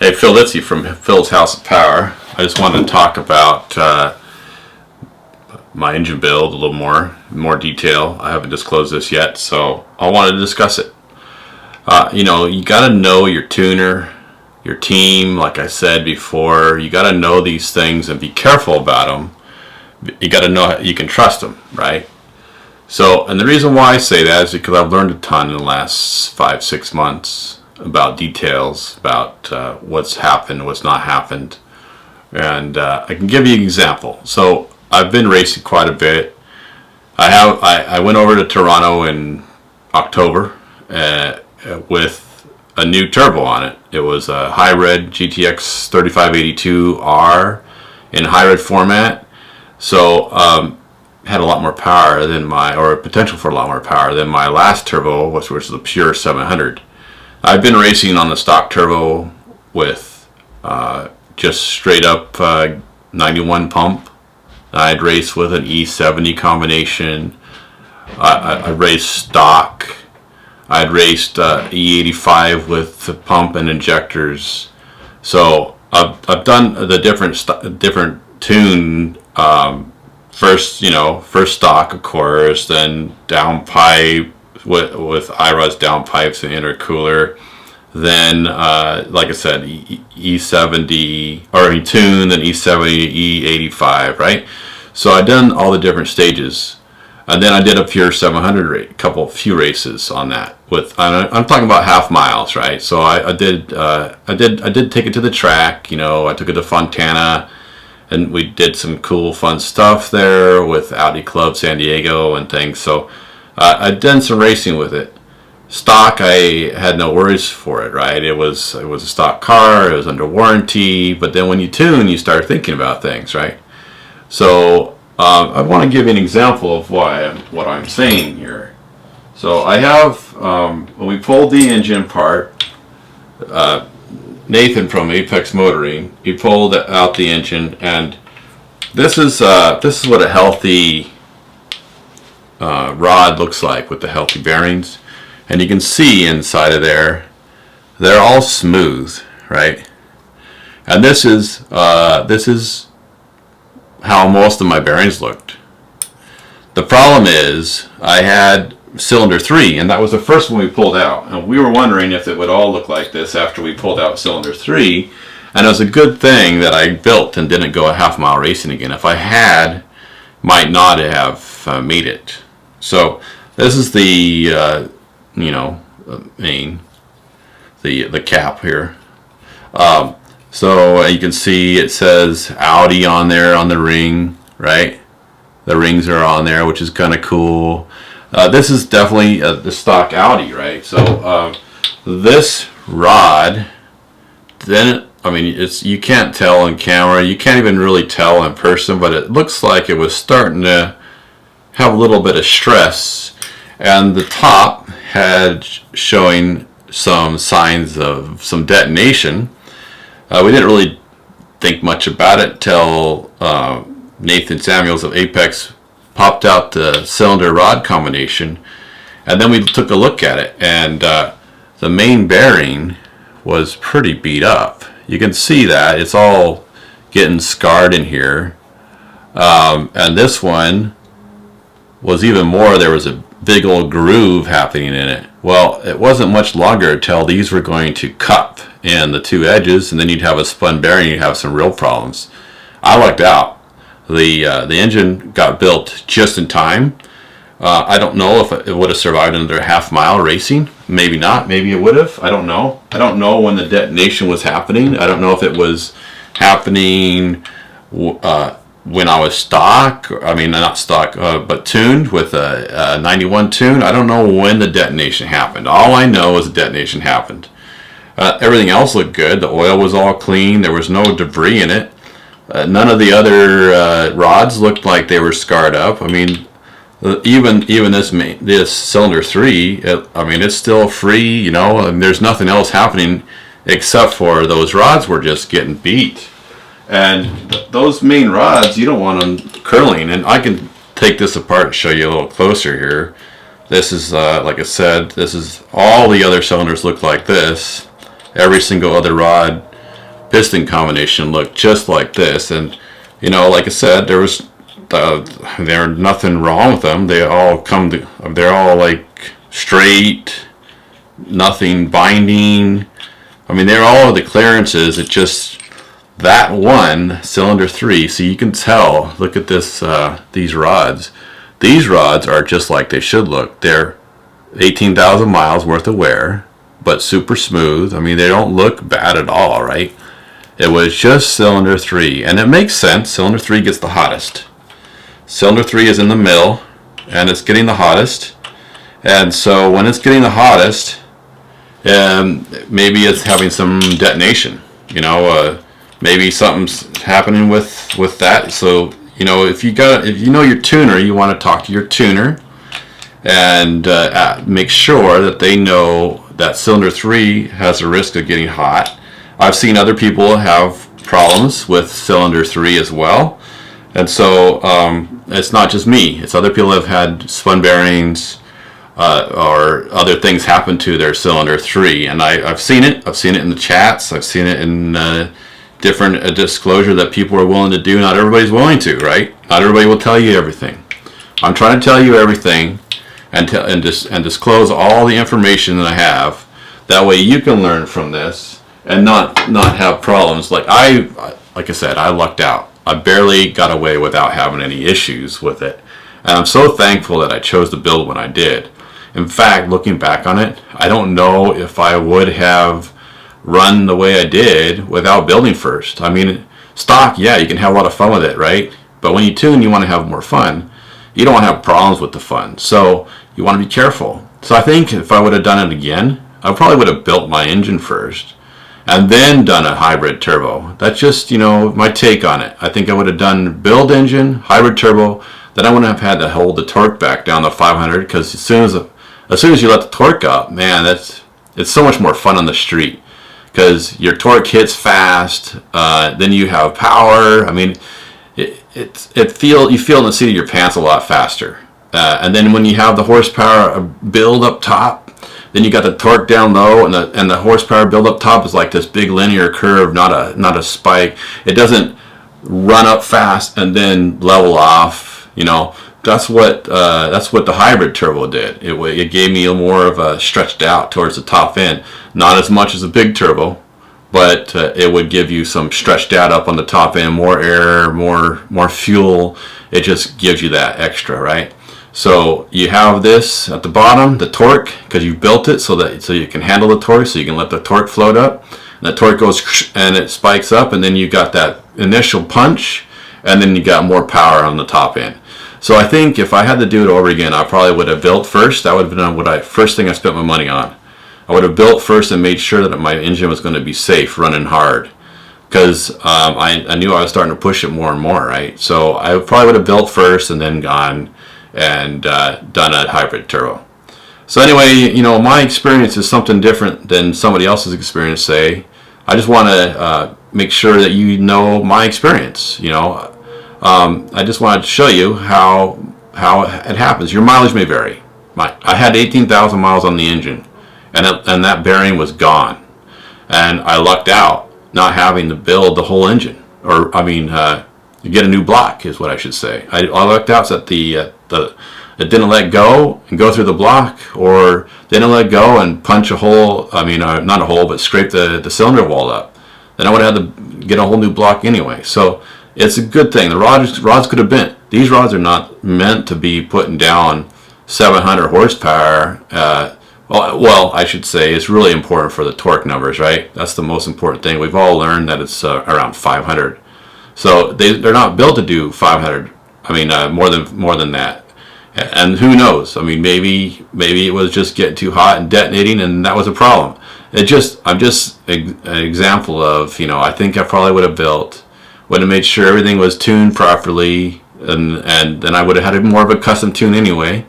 Hey, Phil Litzy from Phil's House of Power. I just wanted to talk about my engine build a little more detail. I haven't disclosed this yet, so I wanted to discuss it. You got to know your tuner, your team. Like I said before, you got to know these things and be careful about them. You got to know you can trust them, right? So, and the reason why I say that is because I've learned a ton in the last 5-6 months about details, about what's happened, what's not happened. And I can give you an example. So I've been racing quite a bit. I went over to Toronto in October with a new turbo on it. It was a high-red GTX 3582R in high-red format. So had a lot more power than or potential for a lot more power than my last turbo, which was the pure 700. I've been racing on the stock turbo with just straight up 91 pump. I'd race with an E70 combination. I raced stock. I'd raced E85 with the pump and injectors. So I've done the different tune. First stock, of course, then downpipe with IROS downpipes and intercooler. Then, like I said, E70 or tune, then E70, E85, right? So I done all the different stages, and then I did a pure 700 few races on that. I'm talking about half miles, right? So I did take it to the track. I took it to Fontana. And we did some cool, fun stuff there with Audi Club San Diego and things. So I'd done some racing with it. Stock, I had no worries for it, right? It was a stock car. It was under warranty. But then when you tune, you start thinking about things, right? So I want to give you an example of what I'm saying here. So I have when we pulled the engine apart. Nathan from Apex Motoring, he pulled out the engine, and this is what a healthy rod looks like with the healthy bearings, and you can see inside of there, they're all smooth, right? And this is how most of my bearings looked. The problem is I had cylinder 3, and that was the first one we pulled out, and we were wondering if it would all look like this after we pulled out cylinder 3. And it was a good thing that I built and didn't go a half mile racing again. If I had, might not have made it. So this is the main, the cap here. So you can see it says Audi on there on the ring, right? The rings are on there, which is kind of cool. This is definitely the stock Audi, right? So this rod, you can't tell on camera. You can't even really tell in person, but it looks like it was starting to have a little bit of stress. And the top had showing some signs of some detonation. We didn't really think much about it till Nathan Samuels of Apex popped out the cylinder rod combination, and then we took a look at it, and the main bearing was pretty beat up. You can see that it's all getting scarred in here, and this one was even more. There was a big old groove happening in it. Well, it wasn't much longer until these were going to cup in the two edges, and then you'd have a spun bearing. You'd have some real problems. I lucked out. The engine got built just in time. I don't know if it would have survived another half mile racing. Maybe not. Maybe it would have. I don't know. I don't know when the detonation was happening. I don't know if it was happening when I was stock. Not stock, but tuned with a 91 tune. I don't know when the detonation happened. All I know is the detonation happened. Everything else looked good. The oil was all clean. There was no debris in it. None of the other rods looked like they were scarred up. Even this cylinder 3, it's still free, and there's nothing else happening except for those rods were just getting beat. And those main rods, you don't want them curling. And I can take this apart and show you a little closer here. This is, like I said, this is all the other cylinders look like this. Every single other rod piston combination looked just like this. And you know, like I said, there's nothing wrong with them. They're all like straight, nothing binding. I mean, they're all the clearances. It just that one cylinder 3. So you can tell. Look at this. These rods. These rods are just like they should look. They're 18,000 miles worth of wear, but super smooth. I mean, they don't look bad at all, right? It was just cylinder 3, and it makes sense. Cylinder 3 gets the hottest. Cylinder 3 is in the middle, and it's getting the hottest. And so when it's getting the hottest, maybe it's having some detonation. You know, maybe something's happening with that. So you know, if you know your tuner, you want to talk to your tuner and make sure that they know that cylinder 3 has a risk of getting hot. I've seen other people have problems with cylinder 3 as well, and so it's not just me. It's other people have had spun bearings or other things happen to their cylinder 3, and I've seen it. I've seen it in the chats. I've seen it in different disclosure that people are willing to do. Not everybody's willing to, right? Not everybody will tell you everything. I'm trying to tell you everything and disclose all the information that I have. That way you can learn from this and not have problems. Like I said, I lucked out. I barely got away without having any issues with it. And I'm so thankful that I chose to build when I did. In fact, looking back on it, I don't know if I would have run the way I did without building first. I mean, stock, yeah, you can have a lot of fun with it, right? But when you tune, you want to have more fun. You don't want to have problems with the fun. So you want to be careful. So I think if I would have done it again, I probably would have built my engine first and then done a hybrid turbo. That's just, you know, my take on it. I think I would have done build engine, hybrid turbo, then I wouldn't have had to hold the torque back down to 500, because as soon as you let the torque up, man, it's so much more fun on the street, because your torque hits fast, then you have power. I mean, you feel in the seat of your pants a lot faster. And then when you have the horsepower build up top, then you got the torque down low, and the horsepower build up top is like this big linear curve, not a spike. It doesn't run up fast and then level off. You know, that's what the hybrid turbo did. It gave me more of a stretched out towards the top end, not as much as a big turbo, but it would give you some stretched out up on the top end, more air, more fuel. It just gives you that extra, right? So you have this at the bottom, the torque, because you built it so you can handle the torque, so you can let the torque float up. And the torque goes and it spikes up, and then you got that initial punch, and then you got more power on the top end. So I think if I had to do it over again, I probably would have built first. That would have been first thing I spent my money on. I would have built first and made sure that my engine was going to be safe, running hard, because I knew I was starting to push it more and more, right? So I probably would have built first and then gone and done a hybrid turbo. So anyway, you know, my experience is something different than somebody else's experience, say. I just want to make sure that you know my experience, you know. I just wanted to show you how it happens. Your mileage may vary. I had 18,000 miles on the engine, and that bearing was gone. And I lucked out not having to build the whole engine. Or, I mean, get a new block is what I should say. I lucked out so that it didn't let go and go through the block, or didn't let go and punch a hole, I mean, not a hole, but scrape the cylinder wall up. Then I would have had to get a whole new block anyway. So it's a good thing. The rods could have bent. These rods are not meant to be putting down 700 horsepower. Well, I should say it's really important for the torque numbers, right? That's the most important thing. We've all learned that it's around 500. So they're not built to do 500. I mean, more than that. And who knows? I mean, maybe it was just getting too hot and detonating, and that was a problem. I'm just an example of, you know, I think I probably would have made sure everything was tuned properly, and then I would have had more of a custom tune anyway.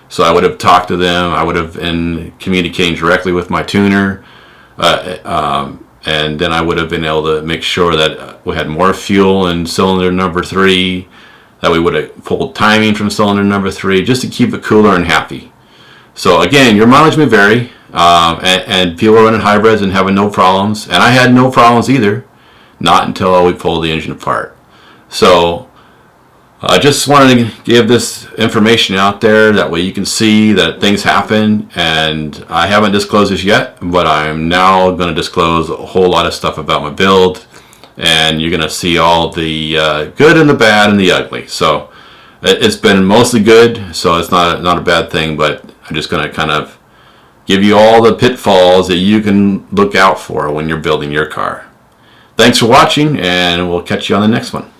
So I would have talked to them. I would have been communicating directly with my tuner, and then I would have been able to make sure that we had more fuel in cylinder number 3, that we would have pulled timing from cylinder number 3, just to keep it cooler and happy. So again, your mileage may vary, and people are running hybrids and having no problems, and I had no problems either. not until we pull the engine apart. So I just wanted to give this information out there, that way you can see that things happen, and I haven't disclosed this yet, but I'm now going to disclose a whole lot of stuff about my build, and you're going to see all the good and the bad and the ugly. So it's been mostly good, so it's not a bad thing, but I'm just going to kind of give you all the pitfalls that you can look out for when you're building your car. Thanks for watching, and we'll catch you on the next one.